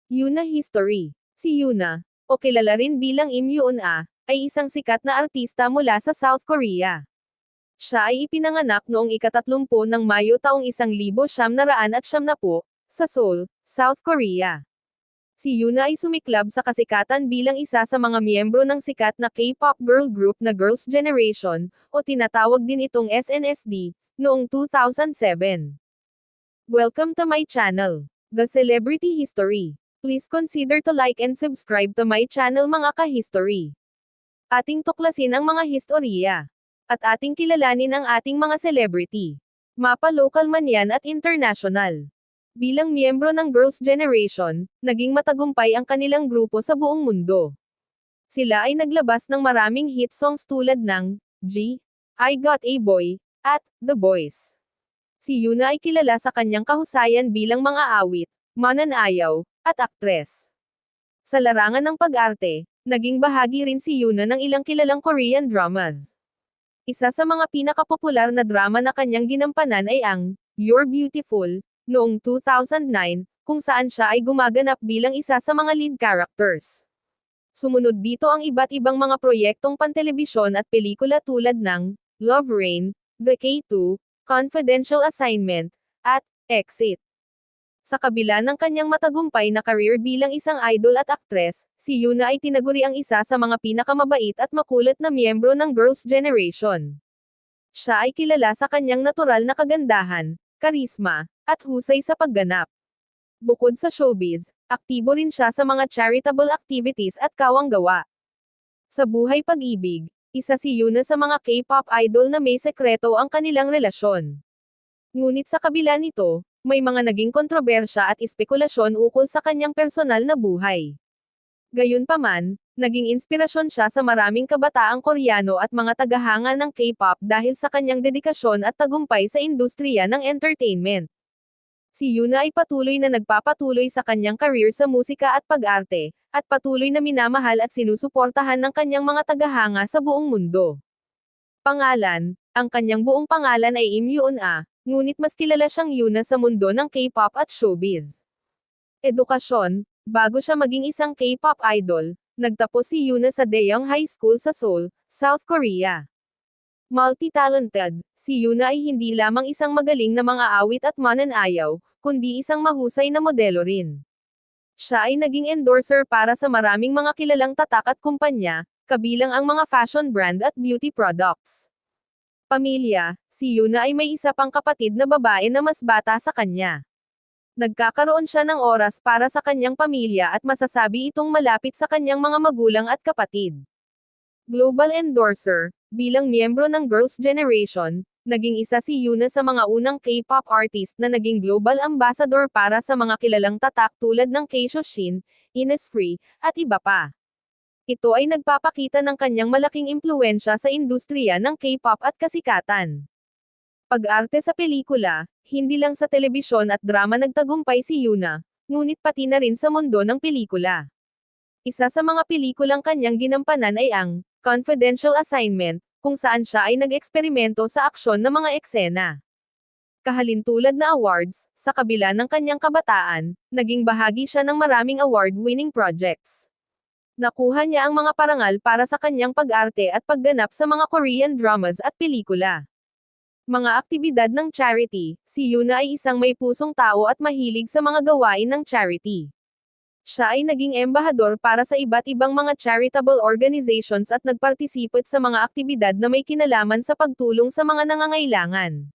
Yuna History. Si Yuna, o kilala rin bilang Im Yoon-ah, ay isang sikat na artista mula sa South Korea. Siya ay ipinanganak noong ika-30 ng Mayo taong 1970, sa Seoul, South Korea. Si Yuna ay sumiklab sa kasikatan bilang isa sa mga miyembro ng sikat na K-pop girl group na Girls' Generation, o tinatawag din itong SNSD, noong 2007. Welcome to my channel, The Celebrity History. Please consider to like and subscribe to my channel mga ka-history. Ating tuklasin ang mga historya. At ating kilalanin ang ating mga celebrity. Mapa local man yan at international. Bilang miyembro ng Girls' Generation, naging matagumpay ang kanilang grupo sa buong mundo. Sila ay naglabas ng maraming hit songs tulad ng G, I Got a Boy, at The Boys. Si Yuna ay kilala sa kanyang kahusayan bilang mga awit, mananayaw, at aktres. Sa larangan ng pag-arte, naging bahagi rin si Yuna ng ilang kilalang Korean dramas. Isa sa mga pinakapopular na drama na kanyang ginampanan ay ang You're Beautiful, noong 2009, kung saan siya ay gumaganap bilang isa sa mga lead characters. Sumunod dito ang iba't ibang mga proyektong pantelebisyon at pelikula tulad ng Love Rain, The K2, Confidential Assignment, at Exit. Sa kabila ng kanyang matagumpay na career bilang isang idol at aktres, si Yuna ay tinaguri ang isa sa mga pinakamabait at makulit na miyembro ng Girls' Generation. Siya ay kilala sa kanyang natural na kagandahan, karisma, at husay sa pagganap. Bukod sa showbiz, aktibo rin siya sa mga charitable activities at kawanggawa. Sa buhay pag-ibig, isa si Yuna sa mga K-pop idol na may sekreto ang kanilang relasyon. Ngunit sa kabila nito, may mga naging kontrobersya at espekulasyon ukol sa kanyang personal na buhay. Gayunpaman, naging inspirasyon siya sa maraming kabataang Koreano at mga tagahanga ng K-pop dahil sa kanyang dedikasyon at tagumpay sa industriya ng entertainment. Si Yuna ay patuloy na nagpapatuloy sa kanyang career sa musika at pag-arte, at patuloy na minamahal at sinusuportahan ng kanyang mga tagahanga sa buong mundo. Pangalan: ang kanyang buong pangalan ay Im Yoon-ah, ngunit mas kilala siyang Yuna sa mundo ng K-pop at showbiz. Edukasyon: bago siya maging isang K-pop idol, nagtapos si Yuna sa Daejeon High School sa Seoul, South Korea. Multi-talented, si Yuna ay hindi lamang isang magaling na mga awit at mananayaw, kundi isang mahusay na modelo rin. Siya ay naging endorser para sa maraming mga kilalang tatak at kumpanya, kabilang ang mga fashion brand at beauty products. Pamilya: si Yuna ay may isa pang kapatid na babae na mas bata sa kanya. Nagkakaroon siya ng oras para sa kanyang pamilya at masasabi itong malapit sa kanyang mga magulang at kapatid. Global endorser: bilang miyembro ng Girls' Generation, naging isa si Yuna sa mga unang K-pop artist na naging global ambassador para sa mga kilalang tatak tulad ng Shin, Innisfree, at iba pa. Ito ay nagpapakita ng kanyang malaking impluwensya sa industriya ng K-pop at kasikatan. Pag-arte sa pelikula: hindi lang sa telebisyon at drama nagtagumpay si Yuna, ngunit pati na rin sa mundo ng pelikula. Isa sa mga pelikulang kanyang ginampanan ay ang Confidential Assignment, kung saan siya ay nag-eksperimento sa aksyon ng mga eksena. Kahalintulad na awards, sa kabila ng kanyang kabataan, naging bahagi siya ng maraming award-winning projects. Nakuha niya ang mga parangal para sa kanyang pag-arte at pagganap sa mga Korean dramas at pelikula. Mga aktibidad ng charity: si Yuna ay isang may pusong tao at mahilig sa mga gawain ng charity. Siya ay naging embahador para sa iba't ibang mga charitable organizations at nagpartisipate sa mga aktibidad na may kinalaman sa pagtulong sa mga nangangailangan.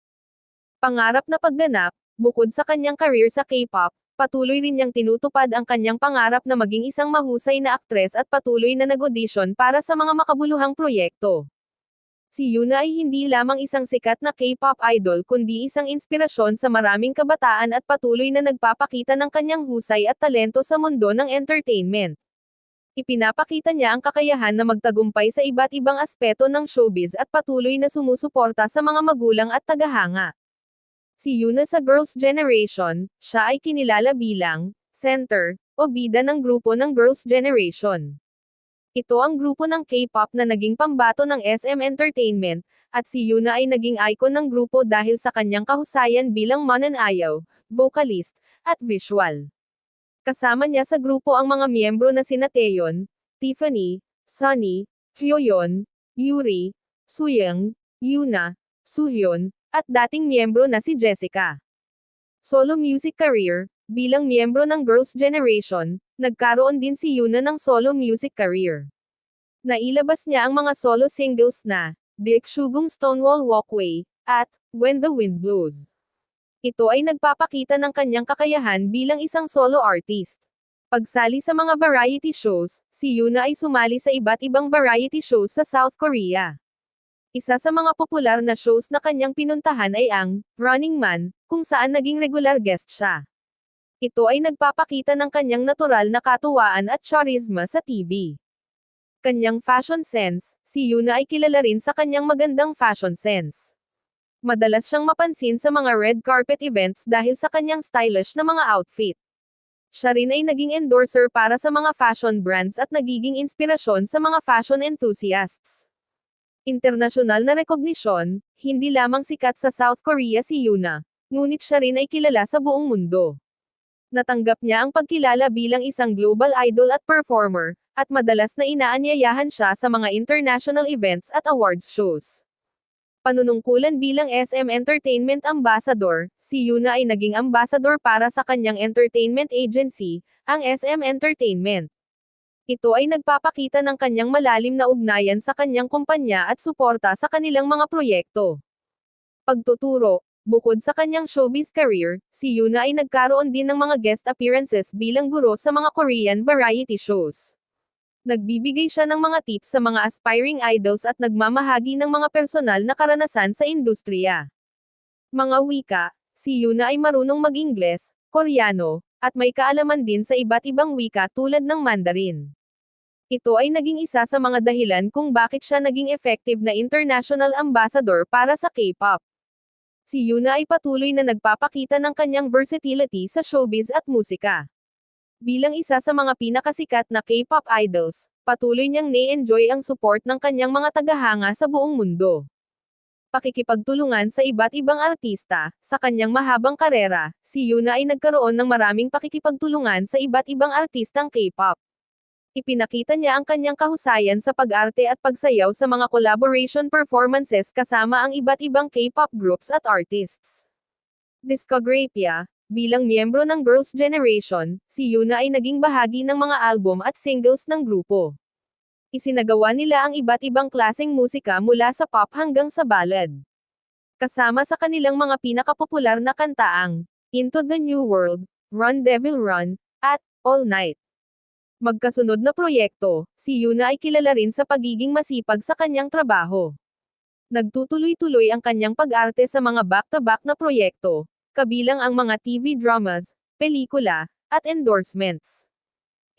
Pangarap na pagganap: bukod sa kanyang career sa K-pop, patuloy rin niyang tinutupad ang kanyang pangarap na maging isang mahusay na aktres at patuloy na nag-audition para sa mga makabuluhang proyekto. Si Yuna ay hindi lamang isang sikat na K-pop idol kundi isang inspirasyon sa maraming kabataan at patuloy na nagpapakita ng kanyang husay at talento sa mundo ng entertainment. Ipinapakita niya ang kakayahan na magtagumpay sa iba't ibang aspeto ng showbiz at patuloy na sumusuporta sa mga magulang at tagahanga. Si Yuna sa Girls' Generation, siya ay kinilala bilang center o bida ng grupo ng Girls' Generation. Ito ang grupo ng K-pop na naging pambato ng SM Entertainment, at si Yuna ay naging icon ng grupo dahil sa kanyang kahusayan bilang mananayaw, vocalist, at visual. Kasama niya sa grupo ang mga miyembro na sina Taeyeon, Tiffany, Sunny, Hyoyeon, Yuri, Sooyoung, Yoona, Suhyun, at dating miyembro na si Jessica. Solo music career, bilang miyembro ng Girls' Generation, nagkaroon din si Yoona ng solo music career. Nailabas niya ang mga solo singles na Dikshugung Stonewall Walkway at When the Wind Blows. Ito ay nagpapakita ng kanyang kakayahan bilang isang solo artist. Pagsali sa mga variety shows, si Yoona ay sumali sa iba't ibang variety shows sa South Korea. Isa sa mga popular na shows na kanyang pinuntahan ay ang Running Man, kung saan naging regular guest siya. Ito ay nagpapakita ng kanyang natural na katuwaan at charisma sa TV. Kanyang fashion sense, si Yoona ay kilala rin sa kanyang magandang fashion sense. Madalas siyang mapansin sa mga red carpet events dahil sa kanyang stylish na mga outfit. Siya rin ay naging endorser para sa mga fashion brands at nagiging inspirasyon sa mga fashion enthusiasts. Internasyonal na rekognisyon, hindi lamang sikat sa South Korea si Yoona, ngunit siya rin ay kilala sa buong mundo. Natanggap niya ang pagkilala bilang isang global idol at performer, at madalas na inaanyayahan siya sa mga international events at awards shows. Panunungkulan bilang SM Entertainment Ambassador, si Yoona ay naging ambassador para sa kanyang entertainment agency, ang SM Entertainment. Ito ay nagpapakita ng kanyang malalim na ugnayan sa kanyang kumpanya at suporta sa kanilang mga proyekto. Pagtuturo, bukod sa kanyang showbiz career, si Yoona ay nagkaroon din ng mga guest appearances bilang guro sa mga Korean variety shows. Nagbibigay siya ng mga tips sa mga aspiring idols at nagmamahagi ng mga personal na karanasan sa industriya. Mga wika, si Yoona ay marunong mag-Ingles, Koreano, at may kaalaman din sa iba't ibang wika tulad ng Mandarin. Ito ay naging isa sa mga dahilan kung bakit siya naging effective na international ambassador para sa K-pop. Si Yoona ay patuloy na nagpapakita ng kanyang versatility sa showbiz at musika. Bilang isa sa mga pinakasikat na K-pop idols, patuloy niyang na-enjoy ang support ng kanyang mga tagahanga sa buong mundo. Pakikipagtulungan sa iba't ibang artista, sa kanyang mahabang karera, si Yoona ay nagkaroon ng maraming pakikipagtulungan sa iba't ibang artistang K-pop. Ipinakita niya ang kanyang kahusayan sa pag-arte at pagsayaw sa mga collaboration performances kasama ang iba't ibang K-pop groups at artists. Discography. Bilang miyembro ng Girls' Generation, si Yoona ay naging bahagi ng mga album at singles ng grupo. Isinagawa nila ang iba't ibang klaseng musika mula sa pop hanggang sa ballad. Kasama sa kanilang mga pinakapopular na kanta ang Into the New World, Run Devil Run, at All Night. Magkasunod na proyekto, si Yoona ay kilala rin sa pagiging masipag sa kanyang trabaho. Nagtutuloy-tuloy ang kanyang pag-arte sa mga back-to-back na proyekto, kabilang ang mga TV dramas, pelikula, at endorsements.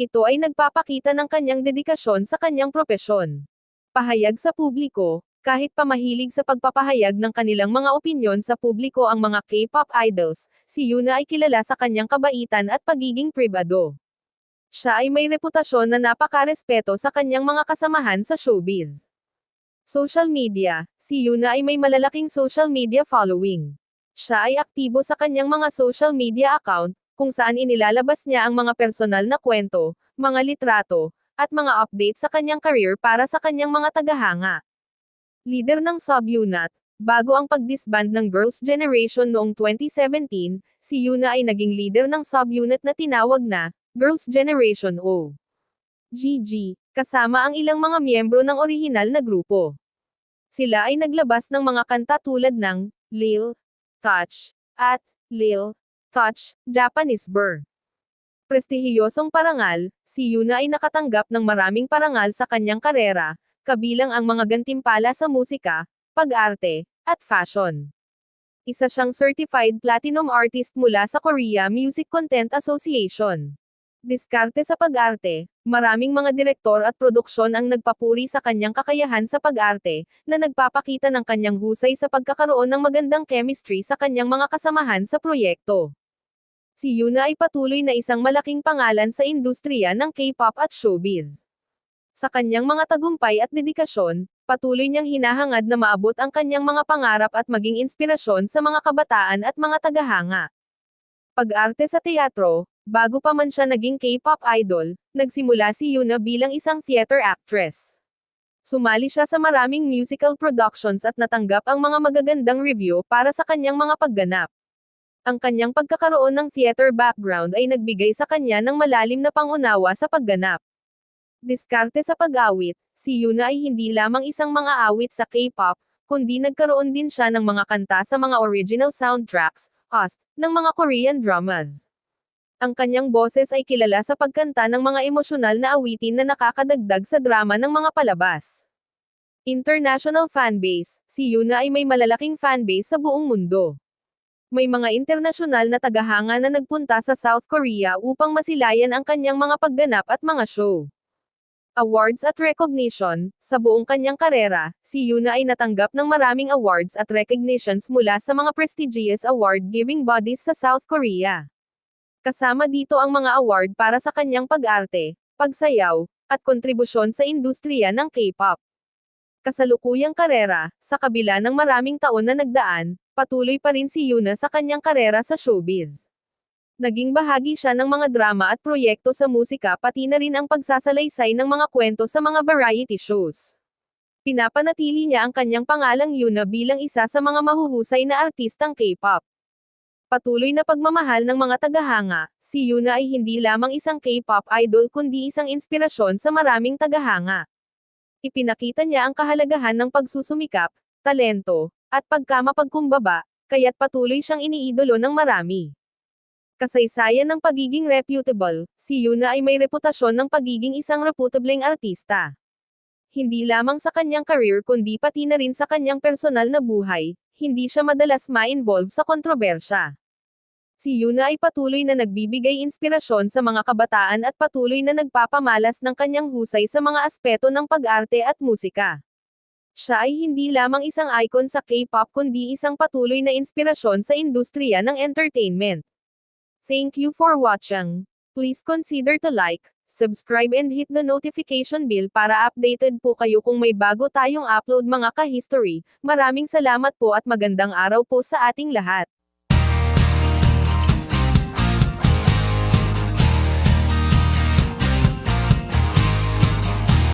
Ito ay nagpapakita ng kanyang dedikasyon sa kanyang propesyon. Pahayag sa publiko, kahit pa mahilig sa pagpapahayag ng kanilang mga opinyon sa publiko ang mga K-pop idols, si Yoona ay kilala sa kanyang kabaitan at pagiging pribado. Siya ay may reputasyon na napakarespeto sa kanyang mga kasamahan sa showbiz. Social media, si Yoona ay may malalaking social media following. Siya ay aktibo sa kanyang mga social media account, kung saan inilalabas niya ang mga personal na kwento, mga litrato, at mga update sa kanyang career para sa kanyang mga tagahanga. Leader ng subunit, bago ang pag-disband ng Girls' Generation noong 2017, si Yoona ay naging leader ng subunit na tinawag na Girls' Generation O. GG, kasama ang ilang mga miyembro ng orihinal na grupo. Sila ay naglabas ng mga kanta tulad ng Lil Touch, at Lil Touch, Japanese Burr. Prestihiyosong parangal, si Yoona ay nakatanggap ng maraming parangal sa kanyang karera, kabilang ang mga gantimpala sa musika, pag-arte, at fashion. Isa siyang certified platinum artist mula sa Korea Music Content Association. Diskarte sa pag-arte, maraming mga direktor at produksyon ang nagpapuri sa kanyang kakayahan sa pag-arte, na nagpapakita ng kanyang husay sa pagkakaroon ng magandang chemistry sa kanyang mga kasamahan sa proyekto. Si Yoona ay patuloy na isang malaking pangalan sa industriya ng K-pop at showbiz. Sa kanyang mga tagumpay at dedikasyon, patuloy niyang hinahangad na maabot ang kanyang mga pangarap at maging inspirasyon sa mga kabataan at mga tagahanga. Pag-arte sa teatro, Bago pa man siya naging K-pop idol, nagsimula si Yuna bilang isang theater actress. Sumali siya sa maraming musical productions at natanggap ang mga magagandang review para sa kanyang mga pagganap. Ang kanyang pagkakaroon ng theater background ay nagbigay sa kanya ng malalim na pangunawa sa pagganap. Diskarte sa pag-awit, si Yuna ay hindi lamang isang mga awit sa K-pop, kundi nagkaroon din siya ng mga kanta sa mga original soundtracks, host, ng mga Korean dramas. Ang kanyang boses ay kilala sa pagkanta ng mga emosyonal na awitin na nakakadagdag sa drama ng mga palabas. International fanbase, si Yuna ay may malalaking fanbase sa buong mundo. May mga internasyonal na tagahanga na nagpunta sa South Korea upang masilayan ang kanyang mga pagganap at mga show. Awards at recognition, sa buong kanyang karera, si Yuna ay natanggap ng maraming awards at recognitions mula sa mga prestigious award-giving bodies sa South Korea. Kasama dito ang mga award para sa kanyang pag-arte, pagsayaw, at kontribusyon sa industriya ng K-pop. Kasalukuyang karera, sa kabila ng maraming taon na nagdaan, patuloy pa rin si Yuna sa kanyang karera sa showbiz. Naging bahagi siya ng mga drama at proyekto sa musika pati na rin ang pagsasalaysay ng mga kwento sa mga variety shows. Pinapanatili niya ang kanyang pangalang Yuna bilang isa sa mga mahuhusay na artistang K-pop. Patuloy na pagmamahal ng mga tagahanga, si Yuna ay hindi lamang isang K-pop idol kundi isang inspirasyon sa maraming tagahanga. Ipinakita niya ang kahalagahan ng pagsusumikap, talento, at pagkamapagkumbaba, kaya't patuloy siyang iniidolo ng marami. Kasaysayan ng pagiging reputable, si Yuna ay may reputasyon ng pagiging isang reputableng artista. Hindi lamang sa kanyang career kundi pati na rin sa kanyang personal na buhay, hindi siya madalas ma-involve sa kontrobersya. Si Yuna ay patuloy na nagbibigay inspirasyon sa mga kabataan at patuloy na nagpapamalas ng kanyang husay sa mga aspeto ng pag-arte at musika. Siya ay hindi lamang isang icon sa K-pop kundi isang patuloy na inspirasyon sa industriya ng entertainment. Thank you for watching. Please consider to like, subscribe and hit the notification bell para updated po kayo kung may bago tayong upload mga ka-history. Maraming salamat po at magandang araw po sa ating lahat.